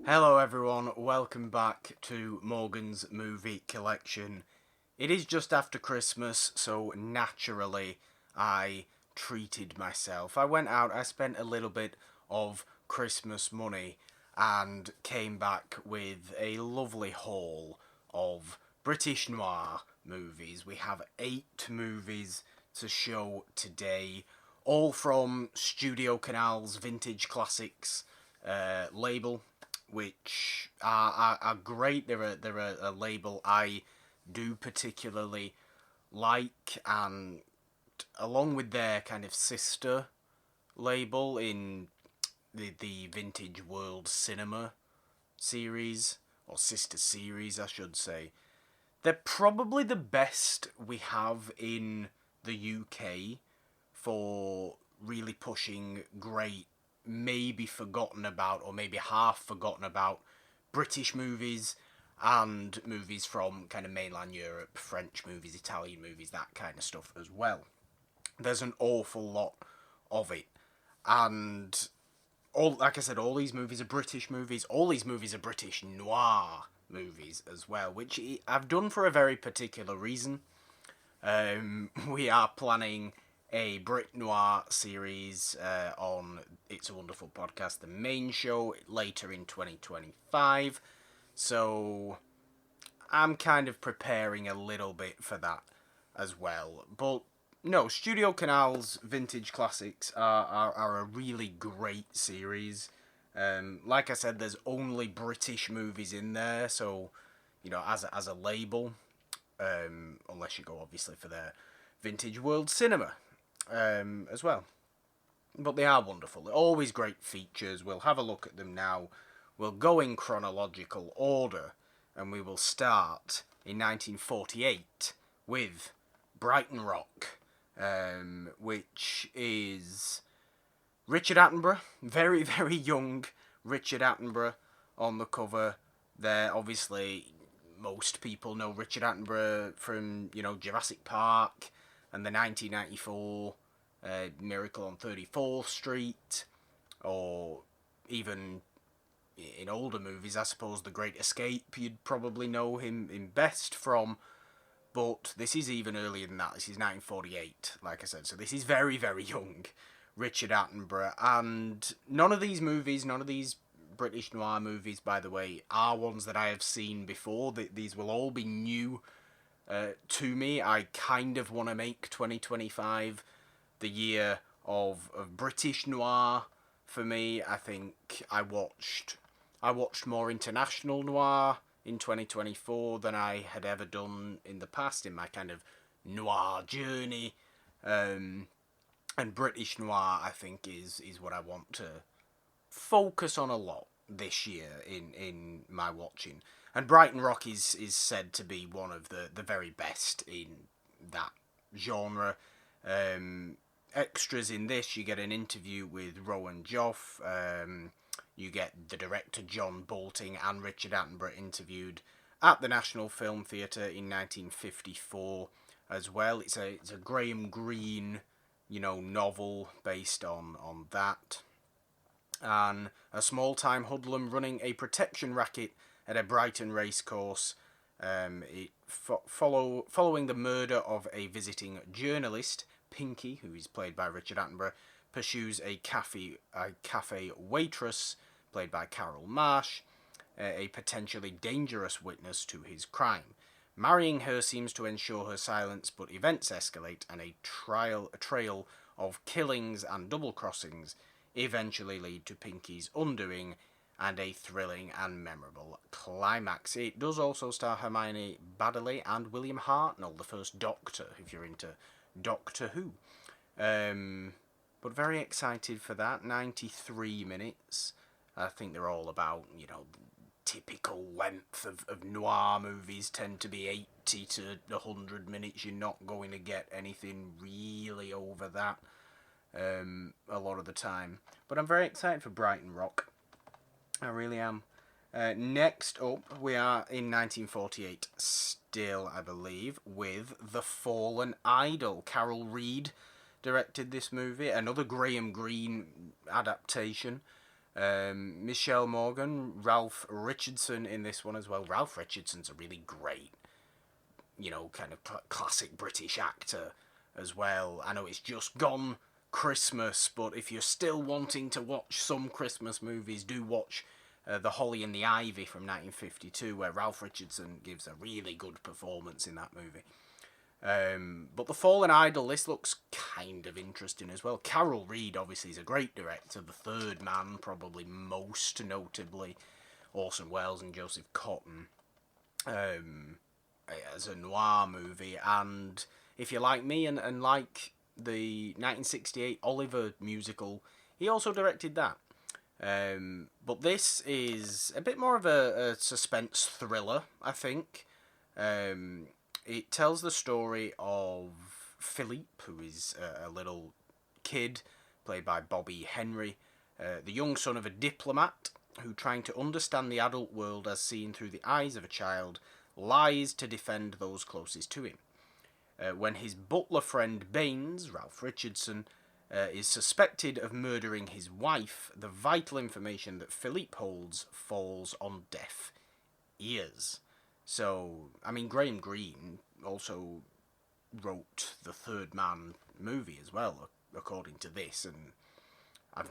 Hello everyone, welcome back to Morgan's Movie Collection. It is just after Christmas, so naturally I treated myself. I went out, I spent a little bit of Christmas money and came back with a lovely haul of British noir movies. We have 8 movies to show today, all from StudioCanal's Vintage Classics label, which are great. They're a label I do particularly like, and along with their kind of sister label in the Vintage World Cinema series, or sister series I should say, they're probably the best we have in the UK for really pushing great, maybe forgotten about or maybe half forgotten about British movies and movies from kind of mainland Europe, French movies, Italian movies, that kind of stuff as well. There's an awful lot of it. And like I said, all these movies are British movies. All these movies are British noir movies as well, which I've done for a very particular reason. We are planning a Brit Noir series on It's a Wonderful Podcast, the main show, later in 2025. So I'm kind of preparing a little bit for that as well. But no, StudioCanal's Vintage Classics are a really great series. Like I said, there's only British movies in there, so, you know, as a label, unless you go obviously for their Vintage World Cinema as well. But they are wonderful. They're always great features. We'll have a look at them now. We'll go in chronological order, and we will start in 1948 with Brighton Rock, which is Richard Attenborough, very, very young Richard Attenborough on the cover there. Obviously, most people know Richard Attenborough from, you know, Jurassic Park and the 1994 Miracle on 34th Street, or even in older movies, I suppose The Great Escape, you'd probably know him best from. But this is even earlier than that. This is 1948, like I said. So this is very, very young Richard Attenborough. And none of these British noir movies, by the way, are ones that I have seen before. These will all be new to me. I kind of want to make 2025 the year of British noir for me. I think I watched more international noir in 2024 than I had ever done in the past in my kind of noir journey. And British noir, I think, is what I want to focus on a lot this year in my watching. And Brighton Rock is said to be one of the very best in that genre. Extras in this, you get an interview with Rowan Joff, you get the director John Bolting and Richard Attenborough interviewed at the National Film Theatre in 1954 as well. It's a Graham Greene, you know, novel based on that. And a small-time hoodlum running a protection racket at a Brighton racecourse. Following the murder of a visiting journalist, Pinky, who is played by Richard Attenborough, pursues a cafe waitress, played by Carol Marsh, a potentially dangerous witness to his crime. Marrying her seems to ensure her silence, but events escalate and a trail of killings and double crossings eventually lead to Pinky's undoing and a thrilling and memorable climax. It does also star Hermione Baddeley and William Hartnell, the first Doctor, if you're into Doctor Who. But very excited for that. 93 minutes. I think they're all about, you know, typical length of noir movies tend to be 80 to 100 minutes. You're not going to get anything really over that a lot of the time. But I'm very excited for Brighton Rock. I really am. Next up, we are in 1948 still, I believe, with The Fallen Idol. Carol Reed directed this movie, another Graham Greene adaptation. Michelle Morgan, Ralph Richardson in this one as well. Ralph Richardson's a really great, kind of classic British actor as well. I know it's just gone Christmas, but if you're still wanting to watch some Christmas movies, do watch The Holly and the Ivy from 1952, where Ralph Richardson gives a really good performance in that movie. But The Fallen Idol, this looks kind of interesting as well. Carol Reed, obviously, is a great director. The Third Man, probably most notably. Orson Welles and Joseph Cotten. As a noir movie. And if you're like me and like the 1968 Oliver musical, he also directed that. But this is a bit more of a suspense thriller, I think. It tells the story of Philippe, who is a little kid, played by Bobby Henry, the young son of a diplomat who, trying to understand the adult world as seen through the eyes of a child, lies to defend those closest to him. When his butler friend Baines, Ralph Richardson, is suspected of murdering his wife, the vital information that Philippe holds falls on deaf ears. So, I mean, Graham Greene also wrote the Third Man movie as well, according to this, and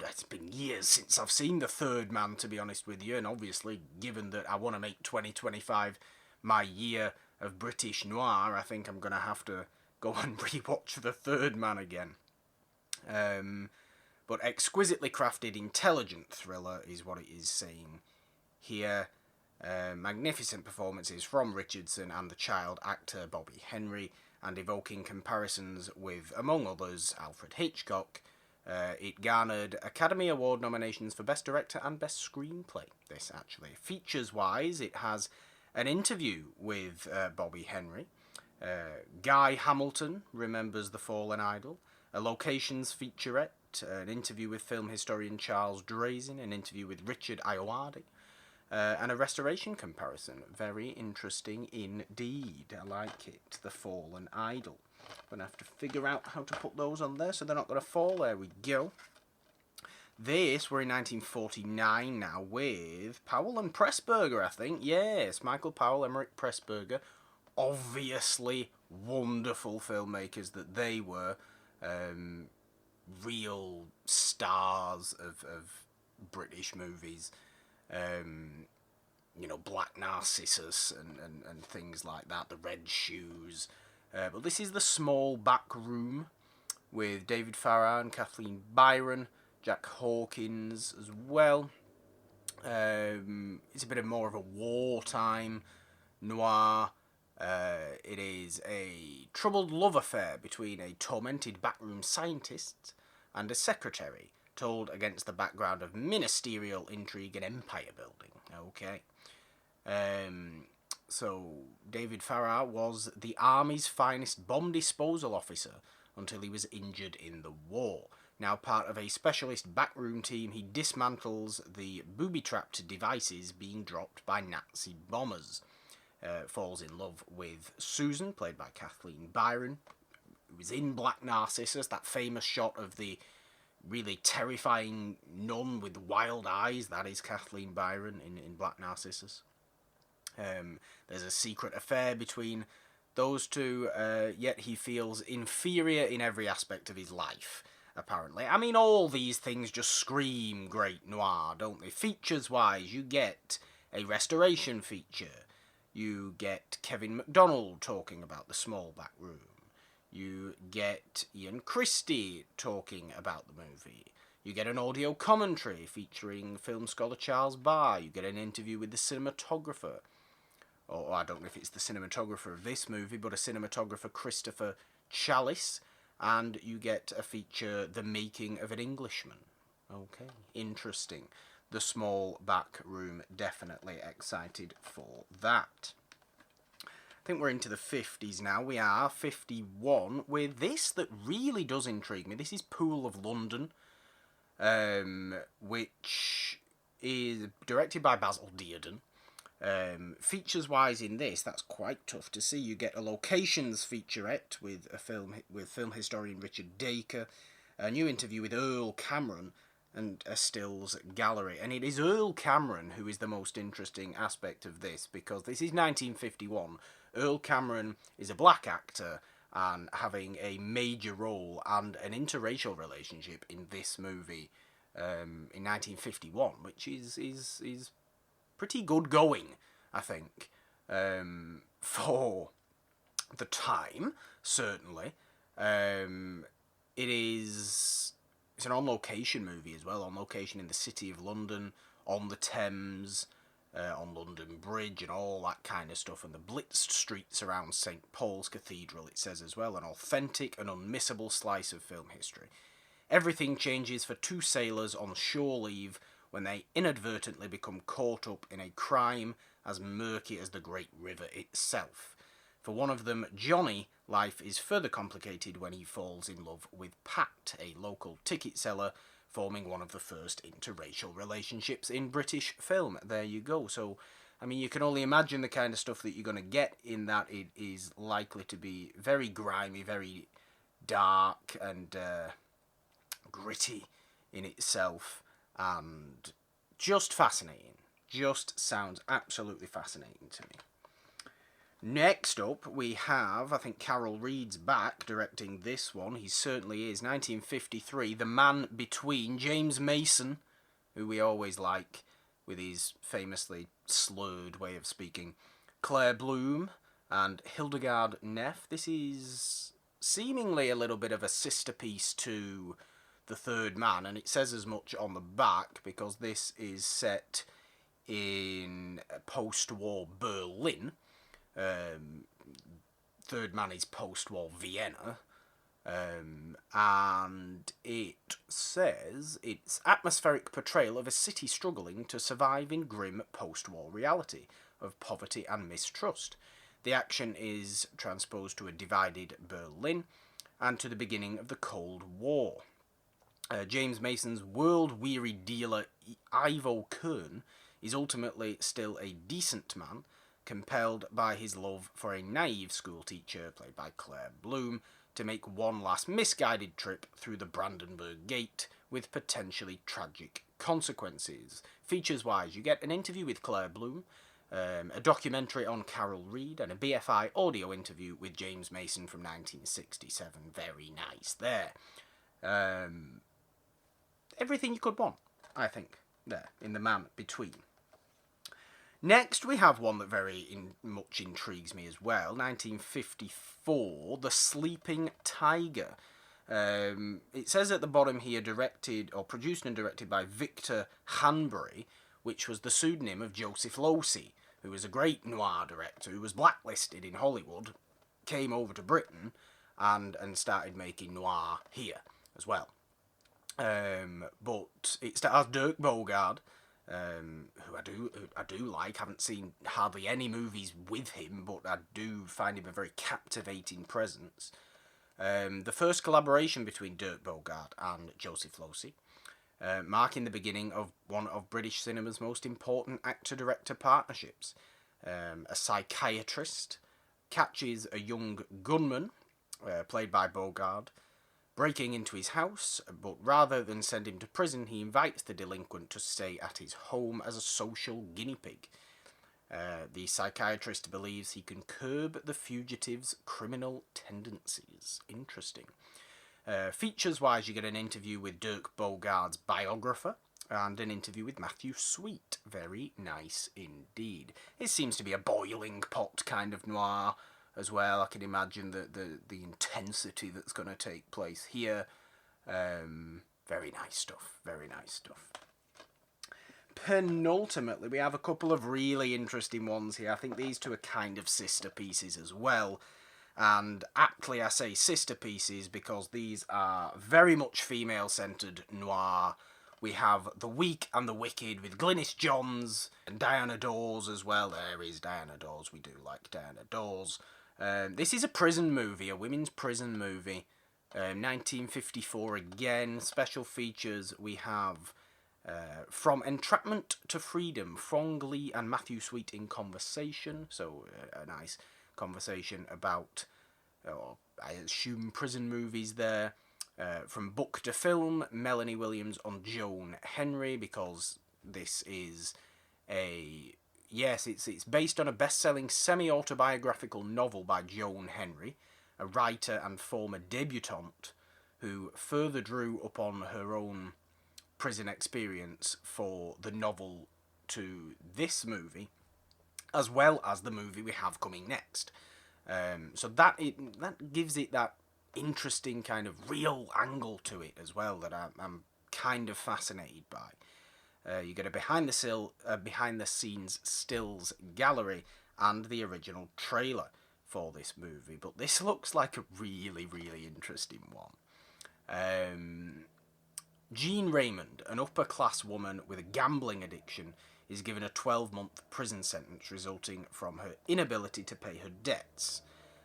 it's been years since I've seen the Third Man, to be honest with you, and obviously, given that I want to make 2025 my year of British noir, I think I'm going to have to go and rewatch the Third Man again. But exquisitely crafted, intelligent thriller is what it is saying here. Magnificent performances from Richardson and the child actor Bobby Henry, and evoking comparisons with, among others, Alfred Hitchcock. It garnered Academy Award nominations for Best Director and Best Screenplay, this actually. Features-wise, it has an interview with Bobby Henry. Guy Hamilton remembers The Fallen Idol. A locations featurette, an interview with film historian Charles Drazen, an interview with Richard Ayoade, and a restoration comparison. Very interesting indeed. I like it. The Fallen Idol. I'm going to have to figure out how to put those on there so they're not going to fall. There we go. This, we're in 1949 now with Powell and Pressburger, I think. Yes, Michael Powell, Emmerich Pressburger. Obviously wonderful filmmakers that they were. Real stars of British movies. Black Narcissus and things like that, the Red Shoes. But this is The Small Back Room with David Farrar and Kathleen Byron, Jack Hawkins as well. It's a bit more of a wartime noir. It is a troubled love affair between a tormented backroom scientist and a secretary, told against the background of ministerial intrigue and empire building. Okay. So, David Farrar was the Army's finest bomb disposal officer until he was injured in the war. Now part of a specialist backroom team, he dismantles the booby-trapped devices being dropped by Nazi bombers. Falls in love with Susan, played by Kathleen Byron, who was in Black Narcissus, that famous shot of the really terrifying nun with wild eyes. That is Kathleen Byron in Black Narcissus. There's a secret affair between those two, yet he feels inferior in every aspect of his life, apparently. I mean, all these things just scream great noir, don't they? Features-wise, you get a restoration feature. You get Kevin MacDonald talking about The Small Back Room. You get Ian Christie talking about the movie. You get an audio commentary featuring film scholar Charles Barr. You get an interview with the cinematographer. Or I don't know if it's the cinematographer of this movie, but a cinematographer, Christopher Chalice. And you get a feature, The Making of an Englishman. Okay, interesting. The Small Back Room, definitely excited for that. I think we're into the 50s now. We are 51 with this that really does intrigue me. This is Pool of London, which is directed by Basil Dearden. Features-wise in this, that's quite tough to see. You get a locations featurette with film historian Richard Dacre, a new interview with Earl Cameron, and a stills gallery. And it is Earl Cameron who is the most interesting aspect of this, because this is 1951. Earl Cameron is a black actor and having a major role and an interracial relationship in this movie in 1951, which is pretty good going, I think, for the time, certainly. It's an on-location movie as well, on location in the City of London, on the Thames, on London Bridge and all that kind of stuff, and the blitzed streets around St. Paul's Cathedral, it says as well, an authentic and unmissable slice of film history. Everything changes for two sailors on shore leave when they inadvertently become caught up in a crime as murky as the Great River itself. For one of them, Johnny, life is further complicated when he falls in love with Pat, a local ticket seller, forming one of the first interracial relationships in British film. There you go. So, I mean, you can only imagine the kind of stuff that you're going to get in that. It is likely to be very grimy, very dark, and gritty in itself, and just fascinating. Just sounds absolutely fascinating to me. Next up, we have, I think Carol Reed's back directing this one. He certainly is. 1953, The Man Between. James Mason, who we always like with his famously slurred way of speaking. Claire Bloom and Hildegard Neff. This is seemingly a little bit of a sister piece to The Third Man, and it says as much on the back because this is set in post-war Berlin. Third Man is post-war Vienna, and it says it's atmospheric portrayal of a city struggling to survive in grim post-war reality of poverty and mistrust. The action is transposed to a divided Berlin and to the beginning of the Cold War. James Mason's world-weary dealer Ivo Kern is ultimately still a decent man, compelled by his love for a naive schoolteacher, played by Claire Bloom, to make one last misguided trip through the Brandenburg Gate with potentially tragic consequences. Features-wise, you get an interview with Claire Bloom, a documentary on Carol Reed, and a BFI audio interview with James Mason from 1967. Very nice there. Everything you could want, I think, there, in The Man Between. Next, we have one that very much intrigues me as well. 1954, The Sleeping Tiger. It says at the bottom here, produced and directed by Victor Hanbury, which was the pseudonym of Joseph Losey, who was a great noir director who was blacklisted in Hollywood, came over to Britain, and started making noir here as well. But it stars Dirk Bogarde, who I do like. Haven't seen hardly any movies with him, but I do find him a very captivating presence. The first collaboration between Dirk Bogarde and Joseph Losey, marking the beginning of one of British cinema's most important actor-director partnerships. A psychiatrist catches a young gunman, played by Bogarde, breaking into his house, but rather than send him to prison, he invites the delinquent to stay at his home as a social guinea pig. The psychiatrist believes he can curb the fugitive's criminal tendencies. Interesting. Features-wise, you get an interview with Dirk Bogarde's biographer and an interview with Matthew Sweet. Very nice indeed. It seems to be a boiling pot kind of noir as well. I can imagine the intensity that's going to take place here. Very nice stuff. Very nice stuff. Penultimately, we have a couple of really interesting ones here. I think these two are kind of sister pieces as well. And aptly I say sister pieces because these are very much female-centred noir. We have The Weak and the Wicked with Glynis Johns and Diana Dawes as well. There is Diana Dawes. We do like Diana Dawes. This is a prison movie, a women's prison movie. 1954 again. Special features, we have From Entrapment to Freedom, Frong Lee and Matthew Sweet in conversation. So a nice conversation about, I assume, prison movies there. From book to film, Melanie Williams on Joan Henry, because this is it's based on a best-selling semi-autobiographical novel by Joan Henry, a writer and former debutante who further drew upon her own prison experience for the novel to this movie, as well as the movie we have coming next. So that gives it that interesting kind of real angle to it as well that I'm kind of fascinated by. You get a behind the scenes stills gallery and the original trailer for this movie, but this looks like a really, really interesting one. Jean Raymond, an upper-class woman with a gambling addiction, is given a 12-month prison sentence resulting from her inability to pay her debts.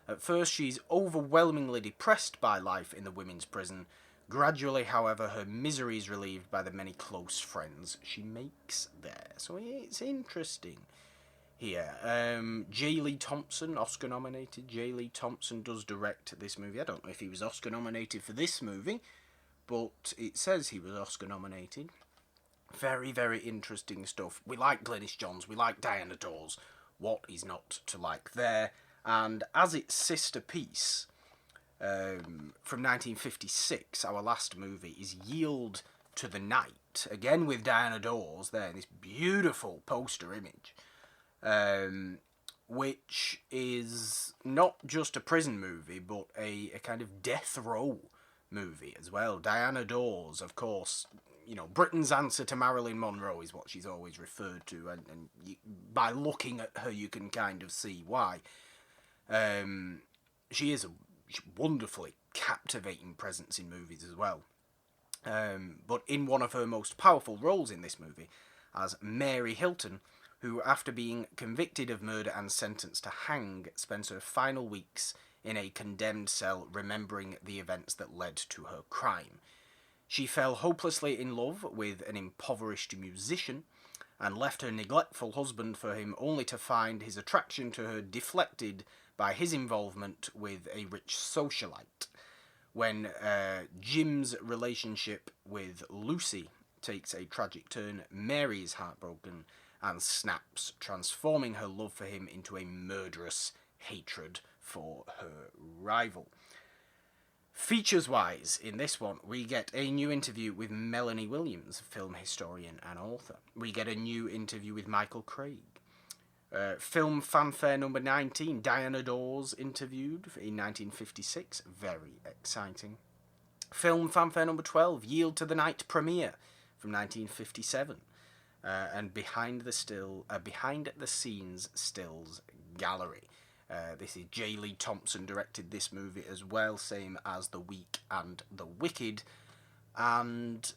At first, she's overwhelmingly depressed by life in the women's prison. Gradually, however, her misery is relieved by the many close friends she makes there. So it's interesting here. J. Lee Thompson, Oscar-nominated. J. Lee Thompson does direct this movie. I don't know if he was Oscar-nominated for this movie, but it says he was Oscar-nominated. Very, very interesting stuff. We like Glynis Johns. We like Diana Dawes. What is not to like there? And as its sister piece, from 1956, our last movie, is Yield to the Night, again with Diana Dawes there in this beautiful poster image, which is not just a prison movie, but a kind of death row movie as well. Diana Dawes, of course, you know, Britain's answer to Marilyn Monroe is what she's always referred to, and by looking at her you can kind of see why. She is a wonderfully captivating presence in movies as well. But in one of her most powerful roles in this movie, as Mary Hilton, who, after being convicted of murder and sentenced to hang, spends her final weeks in a condemned cell remembering the events that led to her crime. She fell hopelessly in love with an impoverished musician and left her neglectful husband for him, only to find his attraction to her deflected by his involvement with a rich socialite. When Jim's relationship with Lucy takes a tragic turn, Mary is heartbroken and snaps, transforming her love for him into a murderous hatred for her rival. Features-wise, in this one, we get a new interview with Melanie Williams, film historian and author. We get a new interview with Michael Craig. Film fanfare number 19, Diana Dawes interviewed in 1956. Very exciting. Film fanfare number 12, Yield to the Night premiere from 1957. And behind the scenes stills gallery. This is J. Lee Thompson directed this movie as well, same as The Weak and The Wicked. And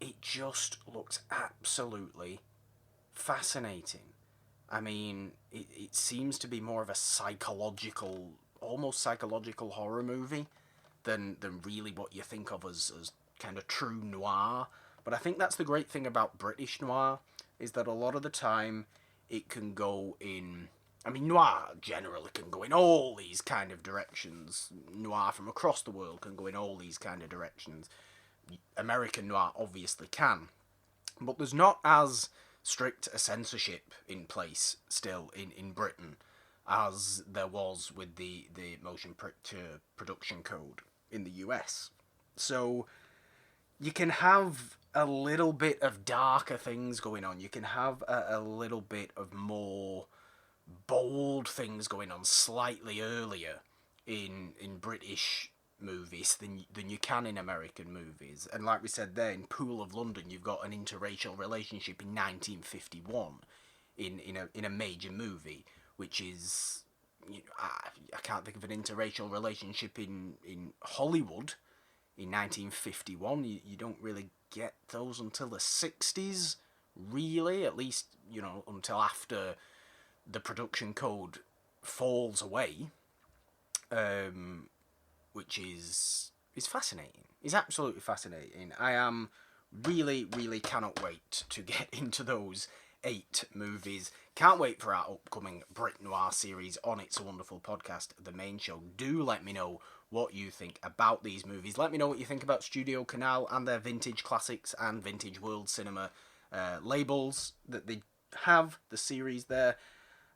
it just looks absolutely fascinating. I mean, it seems to be more of a almost psychological horror movie than really what you think of as kind of true noir. But I think that's the great thing about British noir, is that a lot of the time it can go in... I mean, noir generally can go in all these kind of directions. Noir from across the world can go in all these kind of directions. American noir obviously can. But there's not as strict a censorship in place still in Britain as there was with the motion picture production code in the US. So you can have a little bit of darker things going on. You can have a little bit of more bold things going on slightly earlier in British movies than you can in American movies. And like we said there, in Pool of London, you've got an interracial relationship in 1951 in a major movie, which is, you know, I can't think of an interracial relationship in Hollywood in 1951. You don't really get those until the 60s, really, at least, you know, until after the production code falls away, which is fascinating. It's absolutely fascinating. I am really, really cannot wait to get into those 8 movies. Can't wait for our upcoming Brit Noir series on It's a Wonderful Podcast, the main show. Do let me know what you think about these movies. Let me know what you think about StudioCanal and their Vintage Classics and Vintage World Cinema labels that they have, the series there.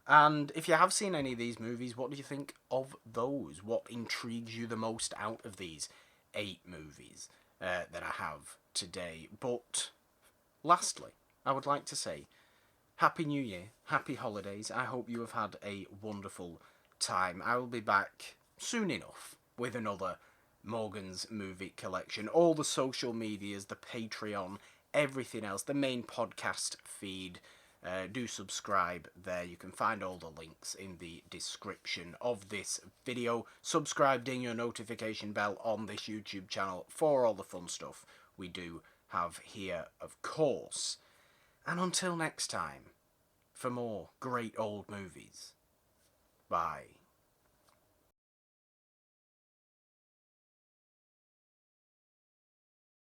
And if you have seen any of these movies, what do you think of those? What intrigues you the most out of these 8 movies that I have today? But lastly, I would like to say Happy New Year, happy holidays. I hope you have had a wonderful time. I will be back soon enough with another Morgan's Movie Collection. All the social medias, the Patreon, everything else, the main podcast feed. Do subscribe there. You can find all the links in the description of this video. Subscribe, ding your notification bell on this YouTube channel for all the fun stuff we do have here, of course. And until next time, for more great old movies, bye.